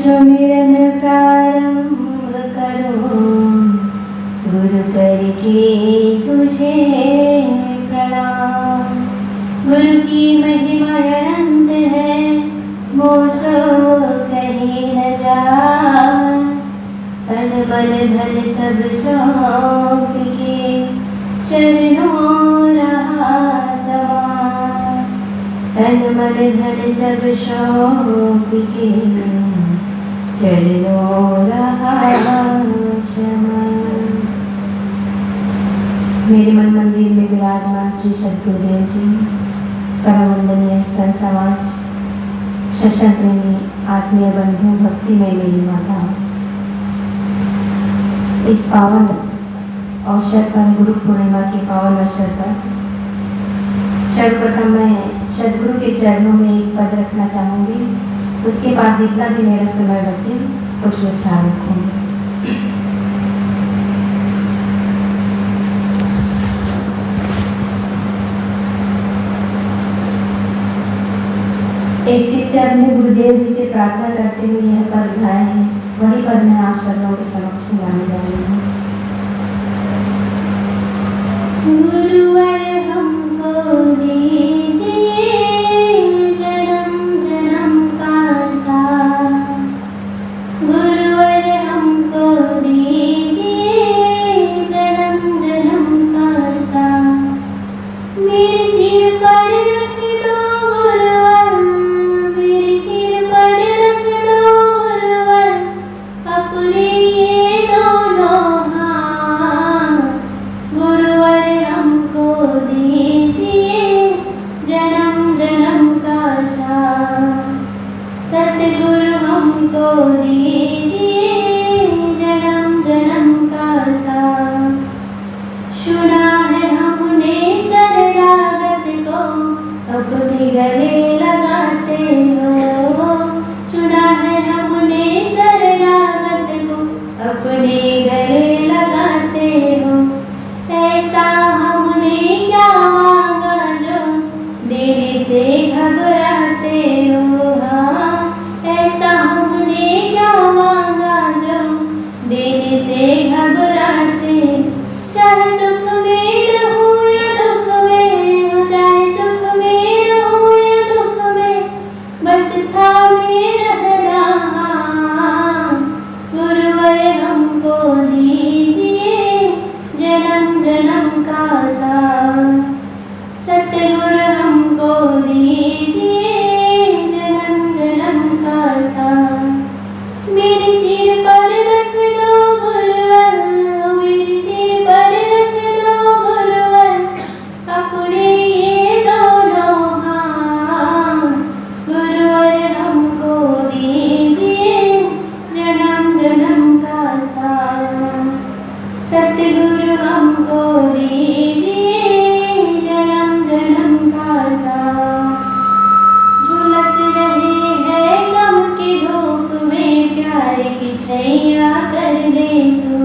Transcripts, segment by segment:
सुमिरन प्रारंभ करूं, गुरु करके तुझे प्रणाम। गुरु की महिमा अनंत है, मोसो कहीं न जान। तन मन धन सब सौंप के चरणों रहा समान। तन मन धन सब सौंप के चरणों रहा समान। मेरे मन मंदिर में विराजमान श्री सद्गुरुदेव जी, परम वंदनीय संत समाज, सत्संग प्रेमी आत्मीय बंधु, भक्ति में मेरी माता, इस पावन अवसर पर, गुरु पूर्णिमा के पावन अवसर पर सर्वप्रथम मैं सद्गुरु के चरणों में एक पद रखना चाहूँगी। उसके बाद जितना भी मेरा समय बचे कुछ विचार रखूँगी। एक शिष्य अपने गुरुदेव जी से प्रार्थना करते हुए यह पद गाए हैं, वही पद मैं आप सर्वों के समक्ष गाने जा रही हूँ। गुरुवर हमको दीजिए जन्म जन्म का साथ। गुरुवर हमको दीजिए जन्म जन्म का साथ। मेरे सिर पर रख दो गुरुवर, मेरे सिर पर रख दो गुरुवर, अपने ये दोनों हाथ। गुरुवर हमको दीजिए जन्म जन्म का साथ। सतगुरु हमको दीजिए जन्म जन्म का साथ। सुना है हमने शरणागत को अपने गले लगाते हो। सुना है हमने शरणागत को अपने गले लगाते हो। ऐसा हमने क्या मांगा जो देने से घबराते हो। हाँ, ऐसा हमने क्या मांगा जो देने से घबराते। चाहे सुख में रहूं या दुख में हो, चाहे सुख में रहूं या दुख में, बस थामे रहना। गुरुवर हमको दीजिए जन्म जन्म का साथ। सतगुरु हमको दीजिए जन्म जन्म का साथ। मेरे सिर पर रख दो गुरुवर, मेरे सिर पर रख दो गुरुवर, अपने ये दोनों हाथ। गुरुवर हमको दीजिए जन्म जन्म का साथ। सतगुरु हमको दीजिए जन्म जन्म का साथ। झुलस रहे हैं गम की धूप में, प्यार की छैया कर दे तू।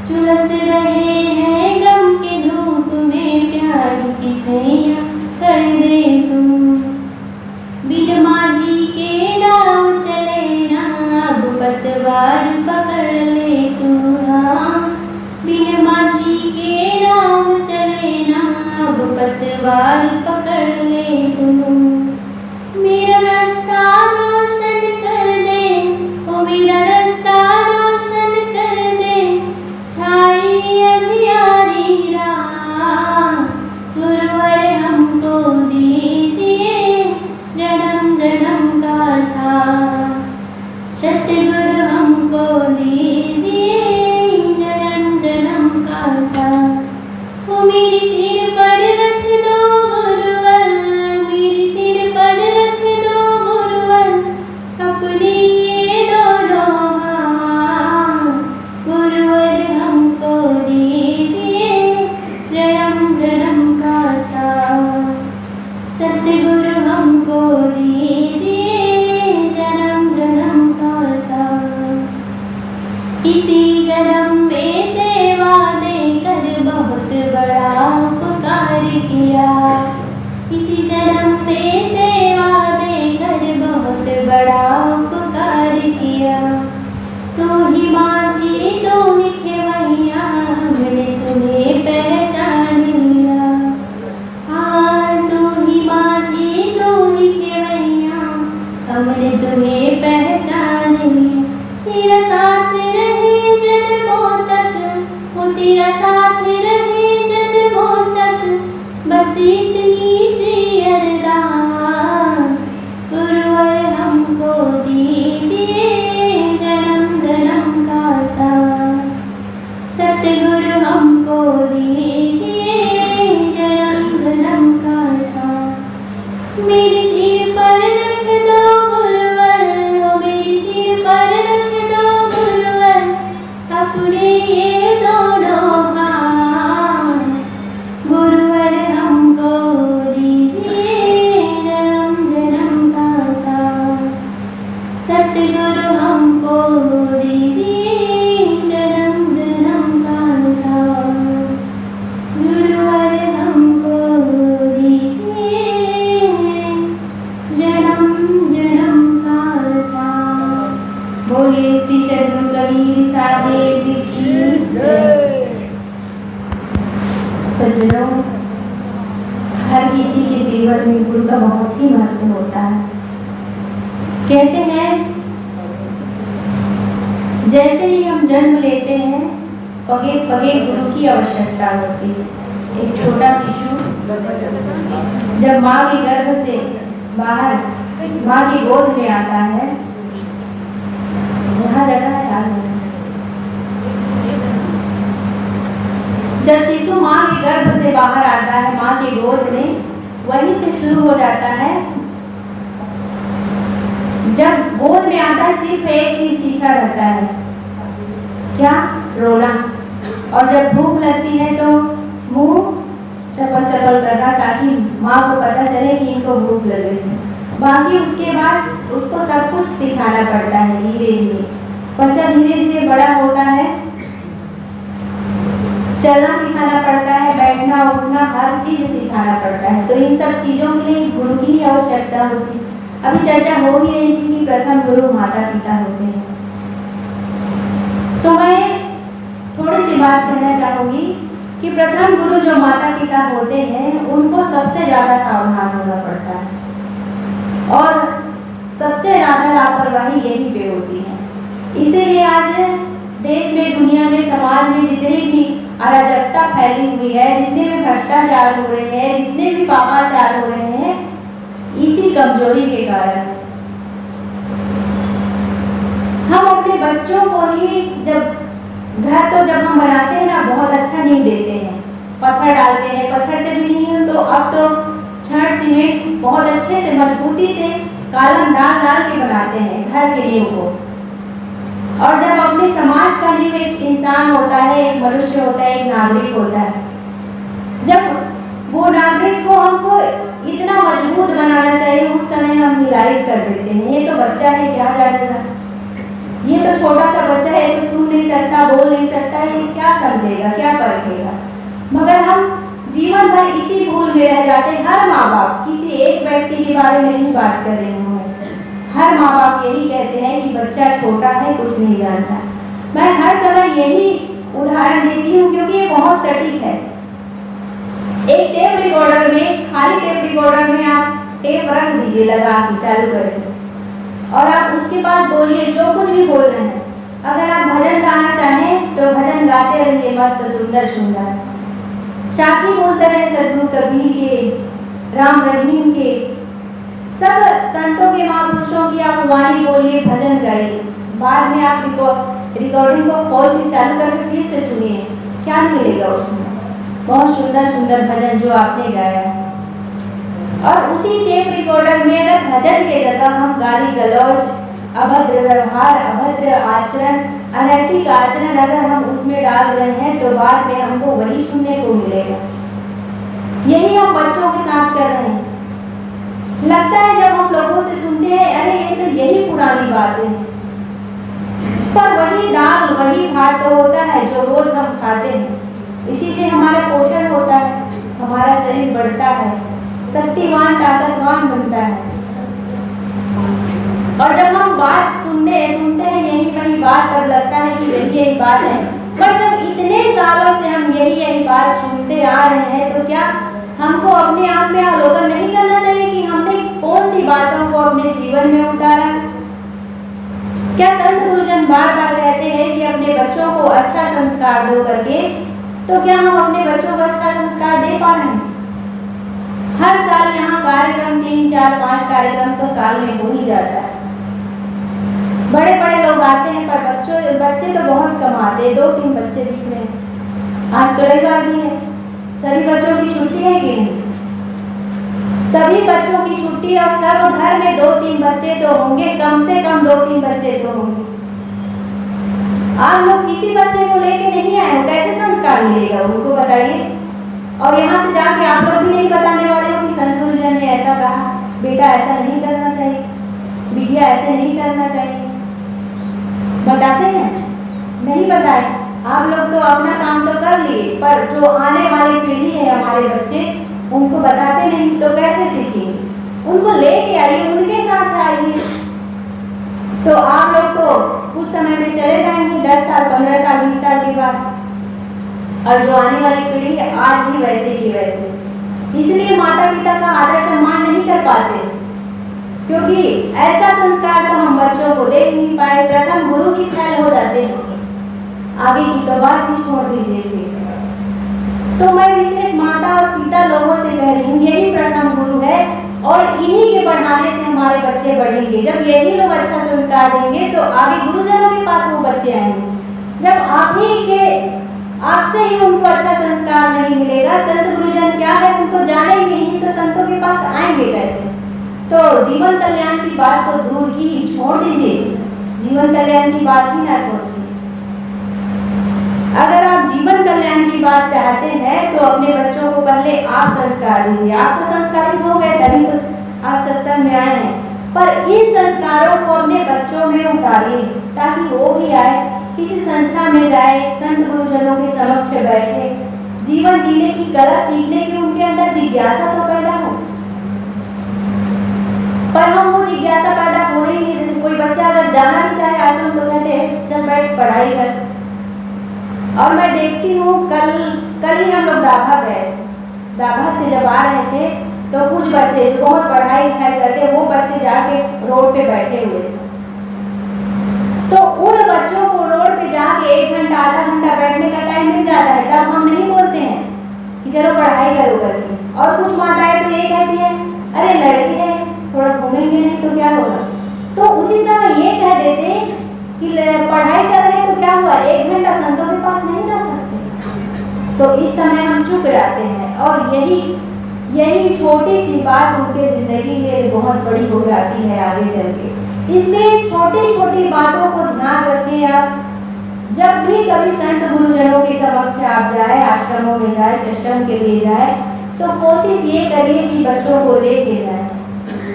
झुलस रहे हैं गम की धूप में, प्यार की छैया कर दे तू। बिन माझी के नाव चले ना, अब पतवार पकड़ ले तू। हाँ, बिन माझी के नाव चले ना, अब पतवार पकड़ ले तू। मेरा रास्ता रोशन कर दे, ओ मेरा रास्ता रोशन कर दे, छाई अंधियारी रात। गुरुवर हमको दीजिए जन्म जन्म का साथ। सतगुरु हमको दीजिए जन्म जन्म का साथ। वो मेरे सिर पर रख दो गुरुवर, मेरे सिर पर रख दो गुरुवर, अपने ये दोनों हाथ। गुरुवर हमको दीजिए जन्म जन्म का साथ। सतगुरु हमको दीजिए जन्म जन्म का साथ। इसी जन्म में सेवा देकर बहुत बड़ा उपकार किया। इसी जन्म में सेवा देकर बहुत बड़ा उपकार किया। तुम्हें पहचाने, तेरा साथ रहे जन्मों तक, वो तेरा साथ रहे जन्मों तक, बस इतनी सी अरदास, गुरुवर हमको दीजिए जन्म जन्म का साथ, सतगुरु हमको दीजिए जन्म जन्म का साथ। मेरे सिर पर रख दो गुरुवर, हो मेरे सिर पर रख दो गुरुवर, अपने ये दोनों हाथ, गुरुवर हमको दीजिए जन्म जन्म का साथ, सतगुरु हमको दीजिए जन्म जन्म का साथ, गुरुवर हमको दीजिए जन्म जन्म का साथ। बोलिए श्री सद्गुरु कबीर साहेब की जय। सज्जनों, हर किसी के जीवन में गुरु का बहुत ही महत्व होता है। कहते हैं जैसे ही हम जन्म लेते हैं पगे पगे गुरु की आवश्यकता होती है। एक छोटा शिशु जब माँ के गर्भ से बाहर माँ की गोद में आता है, यहाँ जगह है यार, जब शिशु माँ के गर्भ से बाहर आता है माँ की गोद में, वहीं से शुरू हो जाता है। जब गोद में आता है सिर्फ एक चीज सीखा रहता है, क्या? रोना। और जब भूख लगती है तो मुंह चपल चपल करना, ताकि माँ को पता चले कि इनको भूख लग रही है। बाकी उसके बाद उसको सब कुछ सिखाना पड़ता है धीरे धीरे। बच्चा धीरे धीरे बड़ा होता है, चलना सिखाना पड़ता है, बैठना उठना हर चीज सिखाना पड़ता है। तो इन सब चीजों के लिए गुरु की ही आवश्यकता होती है। अभी चर्चा हो ही रही थी कि प्रथम गुरु माता पिता होते हैं। तो मैं थोड़ी सी बात कहना चाहूंगी कि प्रथम गुरु जो माता पिता होते हैं उनको सबसे ज्यादा सावधान होना पड़ता है और सबसे ज्यादा लापरवाही यही पे होती है। इसीलिए आज देश में, दुनिया में, समाज में जितनी भी अराजकता फैली हुई है, जितने भी भ्रष्टाचार हो रहे हैं, जितने भी पापाचार हो रहे हैं, इसी कमजोरी के कारण है। हम अपने बच्चों को ही घर तो जब हम बनाते हैं ना, बहुत अच्छा नींव देते हैं, पत्थर डालते हैं, पत्थर से भी नहीं तो अब तो छड़ सीमेंट बहुत अच्छे से मजबूती से कॉलम डाल के बनाते हैं घर के नींव को। और जब अपने समाज का नींव एक इंसान होता है, एक मनुष्य होता है, एक नागरिक होता है, जब वो नागरिक को हमको इतना मजबूत बनाना चाहिए, उस समय हम हिलाए कर देते हैं। ये तो बच्चा है, क्या जानेगा, ये तो छोटा सा बच्चा है, तो सुन नहीं सकता, बोल नहीं सकता, ये क्या समझेगा, क्या परखेगा। मगर हम जीवन भर इसी भूल में रह जाते हैं। हर माँ बाप, किसी एक व्यक्ति के बारे में नहीं बात कर रही हूँ, हर माँ बाप यही कहते हैं कि बच्चा छोटा है, कुछ नहीं जानता। मैं हर समय यही उदाहरण देती हूँ क्योंकि ये बहुत सटीक है। एक टेप रिकॉर्डर में, खाली टेप रिकॉर्डर में आप टेप रख दीजिए लगा के, चालू करके, और आप उसके बाद बोलिए जो कुछ भी बोल रहे हैं। अगर आप भजन गाना चाहें तो भजन गाते रहिए, मस्त सुंदर सुंदर शाखी बोलते रहे, सद्गुरु कबीर के, राम रहीम के, सब संतों के, महापुरुषों की आप वाणी बोलिए, भजन गाइए। बाद में आप रिकॉर्डिंग को खोल के चालू करके फिर से सुनिए, क्या मिलेगा उसमें, बहुत सुंदर सुंदर भजन जो आपने गाया है। और उसी टेप रिकॉर्डर में अगर भजन के जगह हम गाली गलौज, अभद्र व्यवहार, अभद्र आचरण, अनैतिक आचरण अगर हम उसमें डाल रहे हैं तो बाद में हमको वही सुनने को मिलेगा। यही हम बच्चों के साथ कर रहे हैं। लगता है जब हम लोगों से सुनते हैं, अरे ये तो यही पुरानी बातें हैं, पर वही दाल वही भात तो होता है जो रोज हम खाते हैं। इसी से हमारा पोषण होता है, हमारा शरीर बढ़ता है, शक्तिवान ताकतवान बनता है। और जब हम बात सुनते हैं यही वही बात, तब लगता है कि वही यही बात है। पर जब इतने सालों से हम यही बात सुनते आ रहे हैं, तो क्या हमको अपने आप में अवलोकन नहीं करना चाहिए कि हमने कौन सी बातों को अपने जीवन में उतारा? क्या संत गुरुजन बार बार कहते हैं कि अपने बच्चों को अच्छा संस्कार दो करके, तो क्या हम अपने बच्चों को अच्छा संस्कार दे पा रहे हैं? हर साल यहाँ कार्यक्रम 3, 4, 5 कार्यक्रम तो साल में हो ही जाता है। बड़े बड़े लोग आते हैं पर बच्चे तो बहुत कम आते हैं, 2-3 बच्चे दिख रहे हैं। आज तो रविवार भी है, सभी बच्चों की छुट्टी है कि नहीं? सभी बच्चों की छुट्टी और सब घर में 2-3 बच्चे तो होंगे, कम से कम 2-3 बच्चे तो होंगे। आप लोग किसी बच्चे को लेके नहीं आए हो, कैसे संस्कार मिलेगा उनको, बताइए? और यहाँ से जाके आप लोग भी नहीं बताने वाले हो कि संत गुरुजन ने ऐसा कहा, बेटा ऐसा नहीं करना चाहिए, बिटिया ऐसे नहीं करना चाहिए। बताते हैं? नहीं बताए। आप लोग तो अपना काम तो कर लिए, पर जो आने वाली पीढ़ी है हमारे बच्चे, उनको बताते नहीं तो कैसे सीखेंगे? उनको लेके आइए, उनके साथ आइए। तो आप लोग तो उस समय में चले जाएंगे 10 साल, 15 साल, 20 साल के बाद, और जो आने वाली पीढ़ी है आज भी वैसे की वैसे। इसलिए माता पिता का आदर सम्मान नहीं कर पाते, क्योंकि ऐसा संस्कार तो हम बच्चों को दे नहीं पाए। प्रथम गुरु ही फैल हो जाते हैं, आगे की तो बात ही छोड़ दीजिए फिर। तो मैं विशेष माता और पिता लोगों से कह रही हूँ, यही प्रथम गुरु है और इन्हीं के बढ़ाने से हमारे बच्चे बढ़ेंगे। जब यही लोग अच्छा संस्कार देंगे तो आगे गुरुजनों के पास वो बच्चे आएंगे। जब आपसे ही उनको अच्छा संस्कार नहीं मिलेगा, संत गुरुजन क्या है उनको जानेंगे ही, तो संतों के पास आएंगे कैसे? तो जीवन कल्याण की बात तो दूर की ही, छोड़ दीजिए, जीवन कल्याण की बात ही ना सोचिए। अगर आप जीवन कल्याण की बात चाहते हैं तो अपने बच्चों को पहले आप संस्कार दीजिए। आप तो संस्कारित हो गए तभी तो आप सत्संग में आए हैं, पर इन संस्कारों को अपने बच्चों में उतारिए ताकि वो भी आए, किसी संस्था में जाए, संत गुरुजनों के समक्ष बैठे, जीवन जीने की कला सीखने की उनके अंदर जिज्ञासा तो पैदा हो। पर हम वो जिज्ञासा पैदा होने ही नहीं देते। कोई बच्चा अगर जाना भी चाहे आश्रम तो कहते हैं चल बैठ पढ़ाई कर। और मैं देखती हूँ कल ही हम लोग डाभा गए, डाभा से जब आ रहे थे तो कुछ बच्चे जो बहुत पढ़ाई लिखाई करते वो बच्चे जाके रोड पे बैठे हुए थे। तो उन बच्चों को रोड पे जाके 1 घंटा आधा घंटा बैठने का टाइम मिल जाता है, तब हम नहीं बोलते हैं कि चलो पढ़ाई करो करके। और कुछ माताएं तो ये कहती है अरे लड़की है थोड़ा घूमेंगे नहीं तो क्या होगा, तो उसी समय ये कह देते कि पढ़ाई कर रहे हैं तो क्या हुआ, 1 घंटा संतों के पास नहीं जा सकते। तो इस समय हम चुप जाते हैं और यही छोटी सी बात उनके जिंदगी में बहुत बड़ी हो जाती है आगे चल के। इसलिए छोटी छोटी बातों को ध्यान रखें। आप जब भी कभी संत गुरुजनों के समक्ष आप जाए, आश्रमों में जाए, सत्संग के लिए जाए, तो कोशिश ये करिए कि बच्चों को लेके जाए।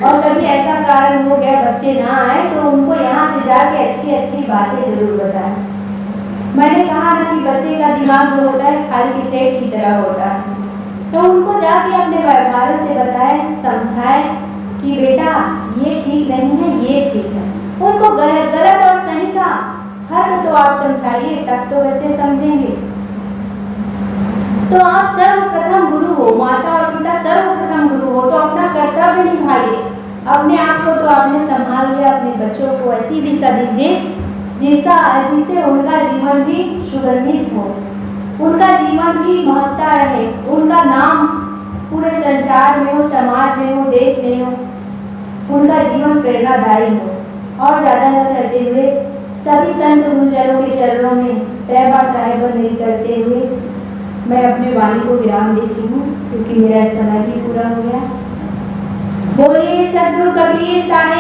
और कभी ऐसा कारण हो गया बच्चे ना आए तो उनको यहाँ से जाके अच्छी अच्छी बातें जरूर बताएं। मैंने कहा ना कि बच्चे का दिमाग जो होता है खाली की सेठ की तरह होता है, तो उनको जाके अपने व्यवहारों से बताएं, समझाएं कि बेटा ये ठीक नहीं है, ये ठीक है। उनको गलत और सही का हद तो आप समझाइए, तब तो बच्चे समझेंगे। तो आप सर्वप्रथम गुरु हो, माता और पिता सर्वप्रथम गुरु हो, तो अपना कर्तव्य निभाइए। अपने आप को तो आपने संभाल लिया, अपने बच्चों को ऐसी दिशा दीजिए जिससे उनका जीवन भी सुगंधित हो, उनका जीवन भी महत्ता रहे, उनका नाम पूरे संसार में हो, समाज में हो, देश में हो, उनका जीवन प्रेरणादायी हो। और ज़्यादा न करते हुए सभी संत गुरुजनों के चरणों में तैबा साहिब बंदगी करते हुए मैं अपने वाणी को विराम देती हूँ, क्योंकि मेरा समय भी पूरा हो गया। बोलिए सद्गुरु कबीर साहिब